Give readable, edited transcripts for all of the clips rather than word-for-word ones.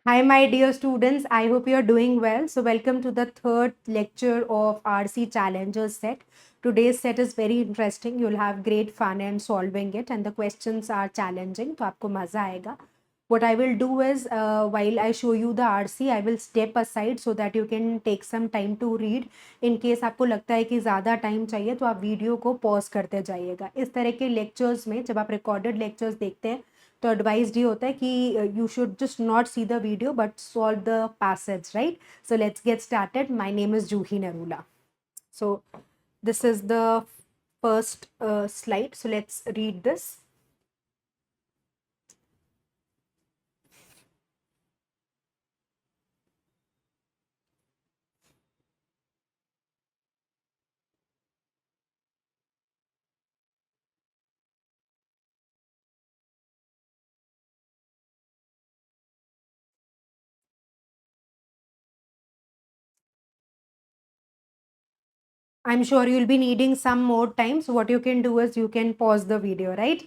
Hi, my dear students. I hope you are doing well. So, welcome to the third lecture of RC Challengers set. Today's set is very interesting. You'll have great fun in solving it, and the questions are challenging. तो आपको मजा आएगा. What I will do is, while I show you the RC, I will step aside so that you can take some time to read. In case आपको लगता है कि ज़्यादा time चाहिए, तो आप वीडियो को पॉज करते जाइएगा. इस तरह के लेक्चर्स में जब आप रिकॉर्डेड लेक्चर्स देखते हैं तो एडवाइज्ड ये होता है कि you should just not see the video but solve the passage, right? So let's get started. My name is Juhi Narula. So this is the first slide, so let's read this. I'm sure you'll be needing some more time, so what you can do is you can pause the video, right?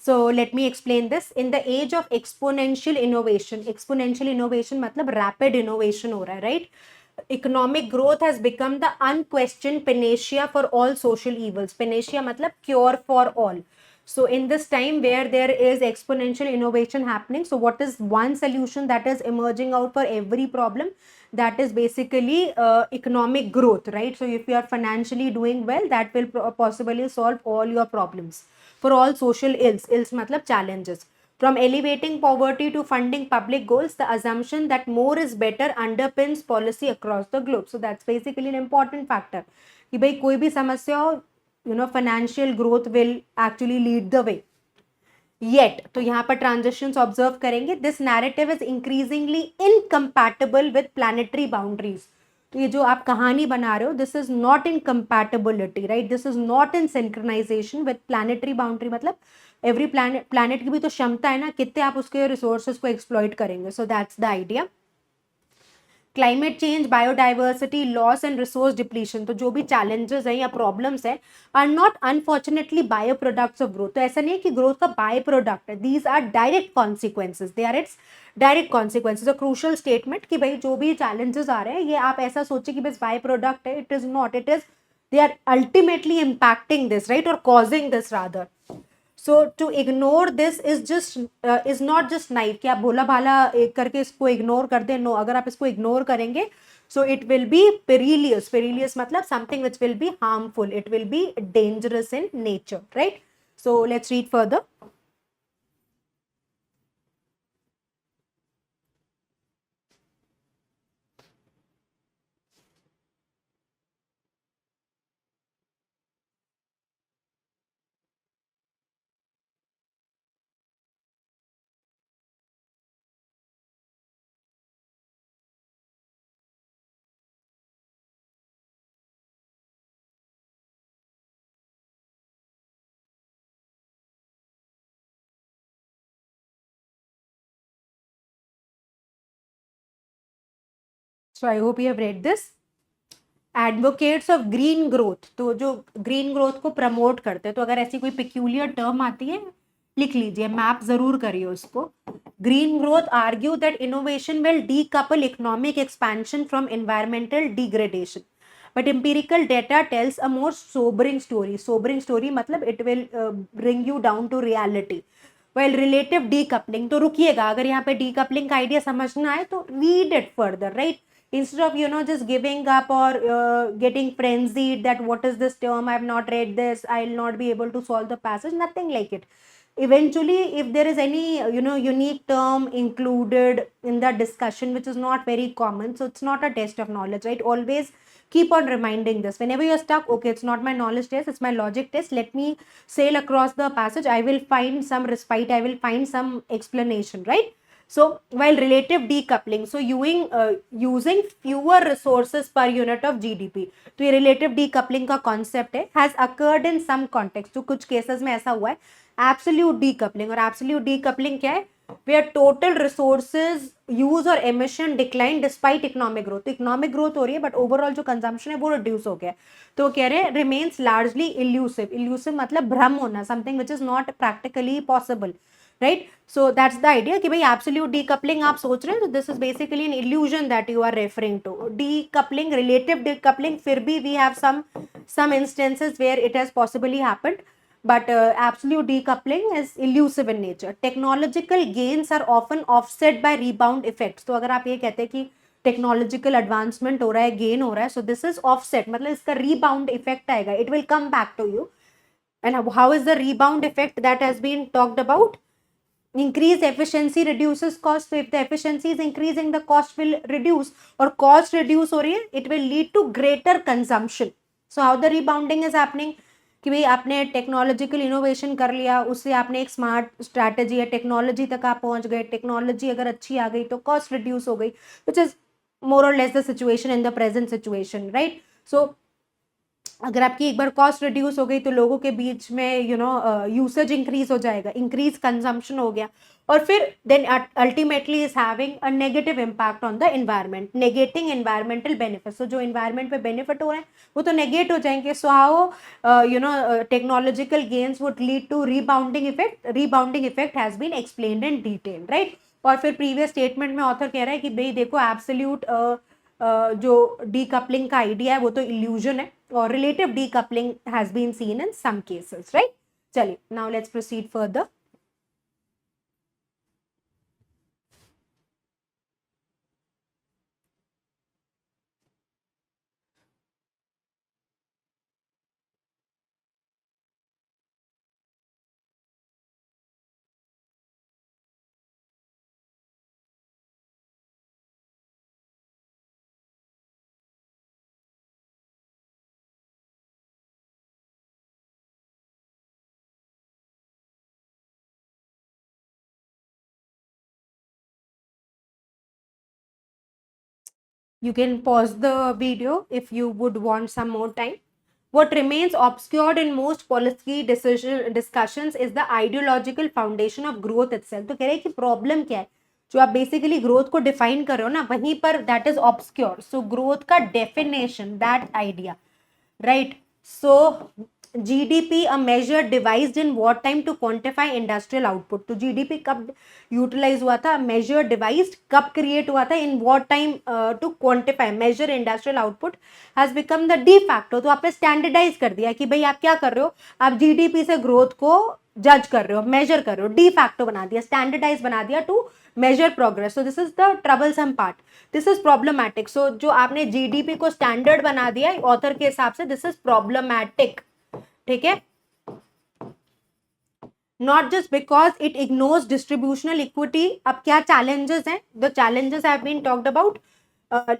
So let me explain this. In the age of exponential innovation मतलब rapid innovation हो रहा है, right? Economic growth has become the unquestioned panacea for all social evils. Panacea मतलब cure for all. So in this time where there is exponential innovation happening, so what is one solution that is emerging out for every problem? That is basically economic growth, right? So if you are financially doing well, that will possibly solve all your problems for all social ills matlab challenges. From elevating poverty to funding public goals, the assumption that more is better underpins policy across the globe. So that's basically an important factor कि भाई कोई भी समस्या हो, financial growth will actually lead the way. Yet, तो यहाँ पर transitions observe करेंगे. This narrative is increasingly incompatible with planetary boundaries. तो ये जो आप कहानी बना रहे हो, this is not in compatibility, right? This is not in synchronization with planetary boundary. मतलब every planet की भी तो क्षमता है ना, कितने आप उसके resources को exploit करेंगे. So that's the idea. Climate change, biodiversity loss and resource depletion, तो जो भी चैलेंजेस है या प्रॉब्लम्स है are not unfortunately bio products of growth. तो ऐसा नहीं है कि ग्रोथ का बाय प्रोडक्ट है. These are direct consequences. They are its direct consequences. A crucial statement कि भाई जो भी चैलेंजेस आ रहे हैं ये आप ऐसा सोचिए कि बस बाय प्रोडक्ट है. It is not. It is they are ultimately impacting this, right, और causing this rather. So to ignore this is not just naive कि आप भोला भाला करके इसको इग्नोर कर दें. नो, अगर आप इसको इग्नोर करेंगे so it will be perilous. Perilous मतलब something which will be harmful. It will be dangerous in nature, right? So let's read further. So I hope you have read this. Advocates of green growth, तो जो green growth को promote करते हैं, तो अगर ऐसी कोई पिक्यूलियर टर्म आती है लिख लीजिए, मैप जरूर करिए उसको. Green growth argue that innovation will decouple economic expansion from environmental degradation, but empirical data tells a more sobering story. Sobering story मतलब it will bring you down to reality. Well relative decoupling, तो रुकिएगा, अगर यहाँ पे decoupling का idea समझना है तो read it further, right? Instead of just giving up or getting frenzied that what is this term, I have not read this, I'll not be able to solve the passage, nothing like it. Eventually if there is any unique term included in the discussion which is not very common, so it's not a test of knowledge, right? Always keep on reminding this whenever you're stuck. Okay, it's not my knowledge test, it's my logic test. Let me sail across the passage, I will find some respite, I will find some explanation, right? So while relative decoupling, so using fewer resources per unit of GDP, तो ये relative decoupling का concept है, has occurred in some context. तो कुछ cases में ऐसा हुआ है. Absolute decoupling, और absolute decoupling क्या है? Where total resources use और emission decline despite economic growth. तो economic growth हो रही है but overall जो consumption है वो reduce हो गया. तो कह रहे हैं remains largely elusive. Elusive मतलब भ्रम होना, something which is not practically possible. Right. So that's the idea कि भाई एब्सोल्यूट डीकपलिंग आप सोच रहे हैं, तो this is basically an illusion that you are referring to. Decoupling, relative decoupling, फिर भी we have some instances where it has possibly happened, but absolute decoupling is elusive in nature. Technological gains are often offset by rebound effects. तो अगर आप ये कहते हैं कि technological advancement हो रहा है, गेन हो रहा है, सो दिस इज ऑफसेट, मतलब इसका रीबाउंड इफेक्ट आएगा, it will come back to you. And how is the rebound effect that has been talked about? Increased efficiency reduces cost. So if the efficiency is increasing, the cost will reduce, और cost reduce हो रही है, it will lead to greater consumption. So how the rebounding is happening? कि भाई आपने technological innovation कर लिया, उससे आपने एक स्मार्ट स्ट्रैटेजी या टेक्नोलॉजी तक आप पहुंच गए, टेक्नोलॉजी अगर अच्छी आ गई तो कॉस्ट रिड्यूस हो गई, विच इज मोर और less the situation in the present situation, right. So अगर आपकी एक बार कॉस्ट रिड्यूस हो गई तो लोगों के बीच में यूसेज इंक्रीज हो जाएगा, इंक्रीज कंजम्पशन हो गया, और फिर then ultimately is having a negative impact on the environment, negating environmental benefit. So जो एनवायरनमेंट पे बेनिफिट हो रहे हैं वो तो नेगेट हो जाएंगे. So how technological gains would lead to rebounding effect. Rebounding effect has been explained in detail, right. और फिर प्रीवियस स्टेटमेंट में ऑथर कह रहा है कि भाई देखो एब्सोल्यूट जो डीकपलिंग का आइडिया है वो तो इल्यूजन है, और relative decoupling has been seen in some cases, right. चलिए, now let's proceed further. You can pause the video if you would want some more time. What remains obscured in most policy discussions is the ideological foundation of growth itself. तो कह रहे हैं कि problem क्या है, जो आप basically growth को डिफाइन कर रहे हो ना, वहीं पर that is obscure. So growth का definition, that idea, right. So GDP a measure devised in what time to quantify industrial output. तो जीडीपी कब यूटिलाइज हुआ था, मेजर डिवाइज्ड कब क्रिएट हुआ था, in what time to quantify measure industrial output has become the de facto. तो आपने standardise कर दिया कि भाई आप क्या कर रहे हो, आप जीडीपी से ग्रोथ को जज कर रहे हो, मेजर कर रहे हो, डी फैक्टो बना दिया, स्टैंडर्डाइज बना दिया to measure progress. So this is the troublesome part, this is problematic. So जो आपने जीडीपी को स्टैंडर्ड बना दिया ऑथर के हिसाब से, दिस इज प्रॉब्लमैटिक, ठीक है. Not just because it ignores distributional equity. अब क्या चैलेंजेस हैं, the challenges have been talked about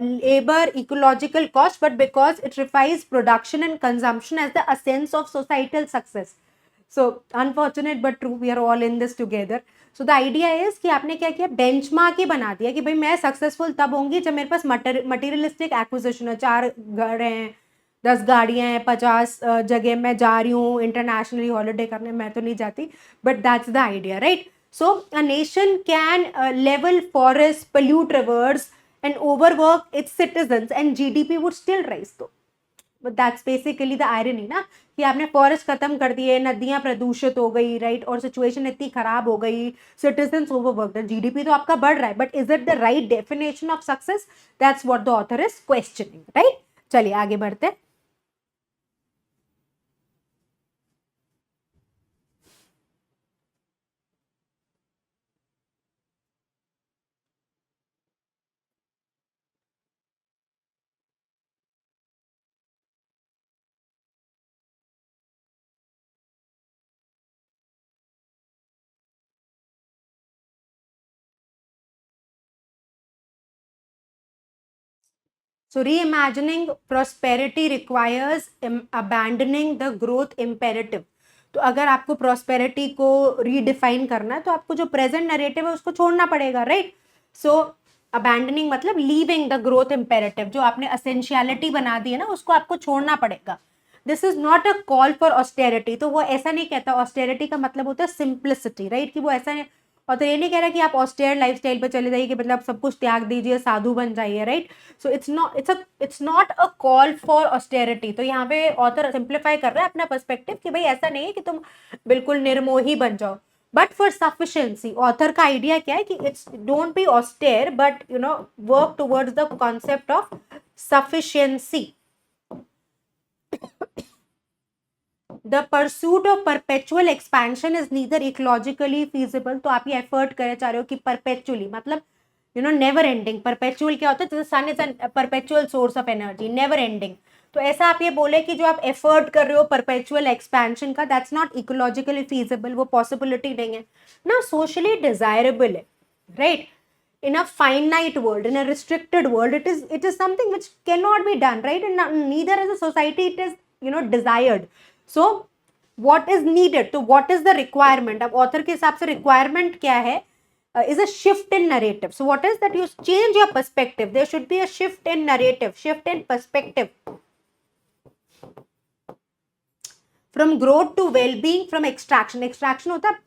labor, ecological cost, but because it refines production and consumption as the essence of societal success. So unfortunate but true, we are all in this together. So the idea is कि आपने क्या किया, benchmark ही बना दिया कि भाई मैं successful तब होंगी जब मेरे पास मटेरियलिस्टिक एक्विजिशन है, 4 घर हैं, 10 गाड़ियां हैं, 50 जगह मैं जा रही हूँ इंटरनेशनली हॉलीडे करने, मैं तो नहीं जाती, but that's the idea, right. So a nation can level forest, pollute rivers and overwork its citizens and GDP would still rise. तो but that's basically the irony ना, कि आपने फॉरेस्ट खत्म कर दिए, नदियां प्रदूषित हो गई, राइट, और सिचुएशन इतनी खराब हो गई, सिटीजन्स ओवरवर्क्ड, जीडीपी तो आपका बढ़ रहा है, but is it the right definition of success? That's what the author is questioning, right. चलिए आगे बढ़ते हैं. So reimagining prosperity requires abandoning the growth imperative. तो अगर आपको प्रॉस्पेरिटी को रीडिफाइन करना है तो आपको जो प्रेजेंट नरेटिव है उसको छोड़ना पड़ेगा, राइट. सो अबैंडनिंग मतलब लीविंग द ग्रोथ इम्पेरेटिव, जो आपने असेंशियलिटी बना दी है ना, उसको आपको छोड़ना पड़ेगा. This is not a call for austerity. तो वो ऐसा नहीं कहता, ऑस्टेरिटी का मतलब होता है सिंप्लिसिटी, राइट, कि वो ऐसा नहीं, और तो ये नहीं कह रहा कि आप ऑस्टेयर लाइफस्टाइल पे चले जाइए कि मतलब सब कुछ त्याग दीजिए, साधु बन जाइए, right. So it's not a call for austerity. तो यहाँ पे ऑथर सिंप्लीफाई कर रहा है अपना पर्सपेक्टिव कि भाई ऐसा नहीं है कि तुम बिल्कुल निर्मोही बन जाओ. बट फॉर सफिशिएंसी, ऑथर का आइडिया क्या है कि it's don't be austere but work towards the concept of sufficiency. The pursuit of perpetual expansion is neither ecologically feasible. तो आप ये एफर्ट करे चाह रहे हो कि परपेचुअली मतलब नेवर एंडिंग. परपेचुअल क्या होता है? जैसे sun is a perpetual source of energy, never ending. तो ऐसा आप ये बोले कि जो आप एफर्ट कर रहे हो परपेचुअल एक्सपेंशन का, दैट्स नॉट इकोलॉजिकली फीजिबल. वो पॉसिबिलिटी नहीं है ना. सोशली डिजायरेबल है, right? in a finite world, in a restricted world, it is something which cannot be done, right? And neither as a society it is desired. So what is needed, so what is the requirement? अब author के हिसाब से requirement क्या है? Is a shift in narrative. So what is that? You change your perspective. There should be a shift in narrative, shift in perspective. From growth to well-being, from extraction. Extraction होता है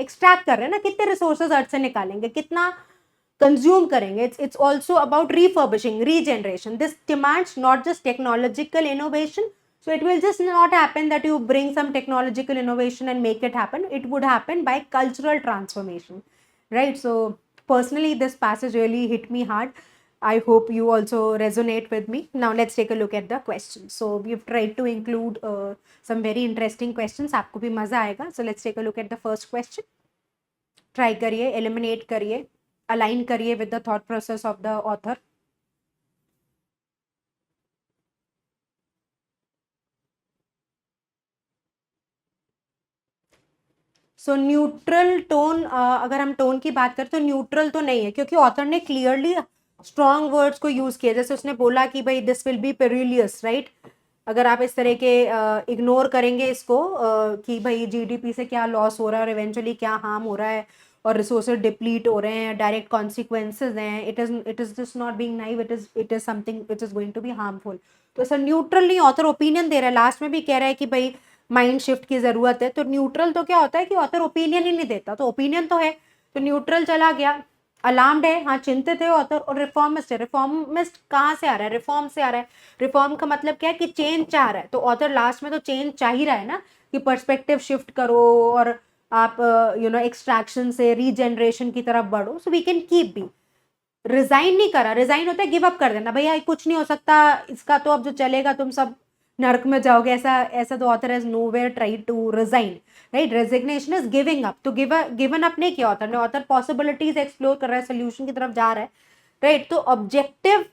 extract कर रहे हैं ना, कितने resources अर्थ से निकालेंगे, कितना consume करेंगे. It's also about refurbishing, regeneration. This demands not just technological innovation. So it will just not happen that you bring some technological innovation and make it happen. It would happen by cultural transformation, right? So personally, this passage really hit me hard. I hope you also resonate with me. Now let's take a look at the questions. So we've tried to include some very interesting questions. आपको भी मजा आएगा. So let's take a look at the first question. Try करिए, eliminate करिए, align करिए with the thought process of the author. So neutral tone, अगर हम tone की बात करें तो न्यूट्रल तो नहीं है, क्योंकि ऑथर ने क्लियरली स्ट्रॉन्ग वर्ड्स को यूज किया. जैसे उसने बोला कि भाई this will be perilous, right? अगर आप इस तरह के इग्नोर करेंगे इसको कि भाई जीडीपी से क्या लॉस हो रहा है और इवेंचुअली क्या हार्म हो रहा है और रिसोर्सेज डिप्लीट हो रहे हैं, डायरेक्ट कॉन्सिक्वेंसेज हैं, it is just not being naive, it is something which is going to be harmful. तो सर न्यूट्रल नहीं, ऑथर ओपिनियन दे रहा है. लास्ट में भी कह रहा है कि भाई माइंड शिफ्ट की जरूरत है. तो न्यूट्रल तो क्या होता है कि ऑथर ओपिनियन ही नहीं देता, तो ओपिनियन तो है, तो न्यूट्रल चला गया. अलार्म्ड है, हाँ चिंतित है ऑथर. और रिफॉर्मिस्ट है. रिफॉर्मिस्ट कहाँ से आ रहा है? रिफॉर्म से आ रहा है. रिफॉर्म का मतलब क्या है कि चेंज चाह रहा है. तो ऑथर लास्ट में तो चेंज चाह ही रहा है ना, कि पर्सपेक्टिव शिफ्ट करो और आप एक्सट्रैक्शन से रीजनरेशन की तरफ बढ़ो. So we can keep be. Resign नहीं करा. रिजाइन होता है गिव अप कर देना, भैया कुछ नहीं हो सकता इसका, तो अब जो चलेगा तुम सब नर्क में जाओगे. ऐसा ऐसा तो author has nowhere try to resign, right? Resignation is giving up. तो गिवन अप नहीं किया ऑथर ने. ऑथर पॉसिबिलिटीज एक्सप्लोर कर रहा है, सोल्यूशन की तरफ जा रहा है, राइट? तो objective,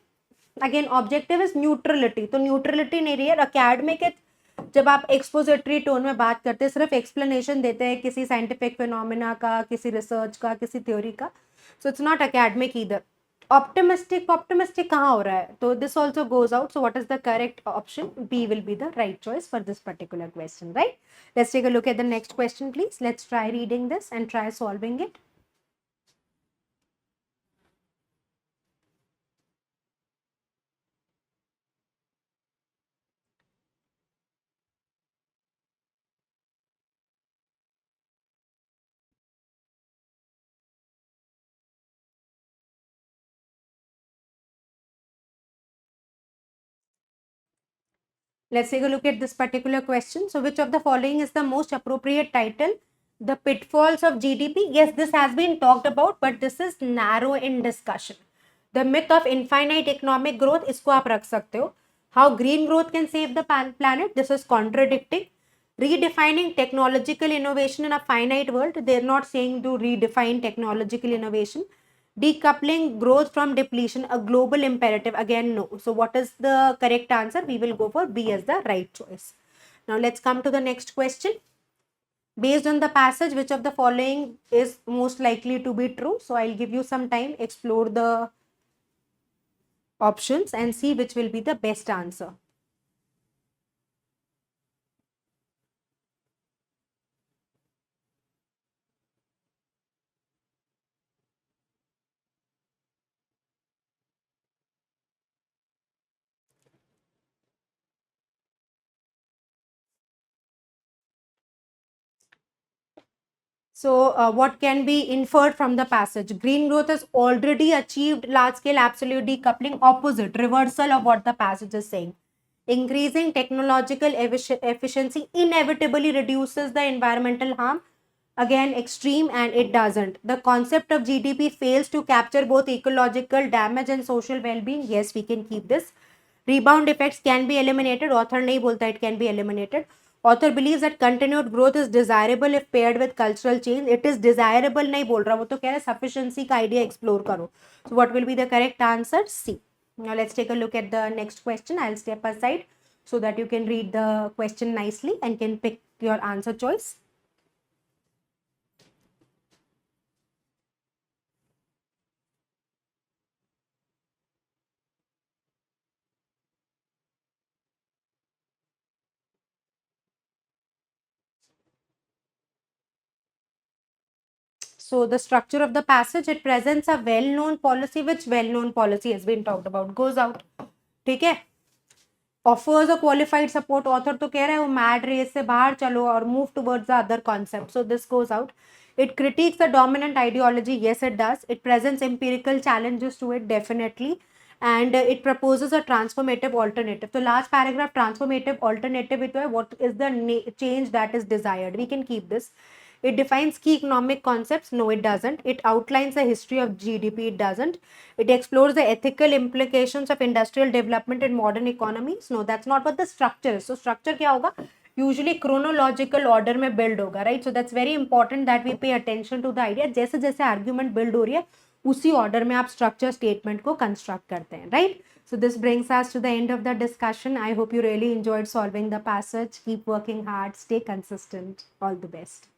again objective is neutrality. तो न्यूट्रलिटी नहीं रही है. अकेडमिक जब आप एक्सपोजिटरी टोन में बात करते हैं, सिर्फ एक्सप्लेनेशन देते हैं किसी साइंटिफिक फिनोमिना का, किसी रिसर्च का, किसी थ्योरी का, so it's not academic either. Optimistic कहाँ हो रहा है? तो this also goes out. So what is the correct option? B will be the right choice for this particular question, right? Let's take a look at the next question please. Let's try reading this and try solving it. Let's take a look at this particular question. So which of the following is the most appropriate title? The pitfalls of GDP. Yes, this has been talked about, but this is narrow in discussion. The myth of infinite economic growth, इसको आप रख सकते हो. How green growth can save the planet. This is contradicting. Redefining technological innovation in a finite world. They're not saying to redefine technological innovation. Decoupling growth from depletion, a global imperative. Again, no. So what is the correct answer? We will go for B as the right choice. Now let's come to the next question. Based on the passage, which of the following is most likely to be true? So I'll give you some time, explore the options and see which will be the best answer. So what can be inferred from the passage? Green growth has already achieved large-scale absolute decoupling. Opposite, reversal of what the passage is saying. Increasing technological efficiency inevitably reduces the environmental harm. again extreme, and it doesn't. The concept of GDP fails to capture both ecological damage and social well-being. Yes, we can keep this. Rebound effects can be eliminated. Author nahi bolta it can be eliminated. Author believes that continued growth is desirable if paired with cultural change. It is desirable nahi bol raha, wo to keh raha hai sufficiency ka idea explore karo. So what will be the correct answer? C. Now let's take a look at the next question. I'll step aside so that you can read the question nicely and can pick your answer choice. So the structure of the passage, it presents a well-known policy. Which well-known policy has been talked about? Goes out. ठीक है. Offers a qualified support. Author तो कह रहा है वो mad race से बाहर चलो और move towards the other concept. So this goes out. It critiques the dominant ideology. Yes, it does. It presents empirical challenges to it, definitely. And it proposes a transformative alternative. So last paragraph, transformative alternative, it what is the change that is desired? We can keep this. It defines key economic concepts. No, it doesn't. It outlines the history of GDP. It doesn't. It explores the ethical implications of industrial development in modern economies. No, that's not what the structure is. So structure क्या होगा? Usually chronological order में build होगा, right? So that's very important that we pay attention to the idea. जैसे जैसे argument build हो रही है, उसी order में आप structure statement को construct करते हैं, right? So this brings us to the end of the discussion. I hope you really enjoyed solving the passage. Keep working hard. Stay consistent. All the best.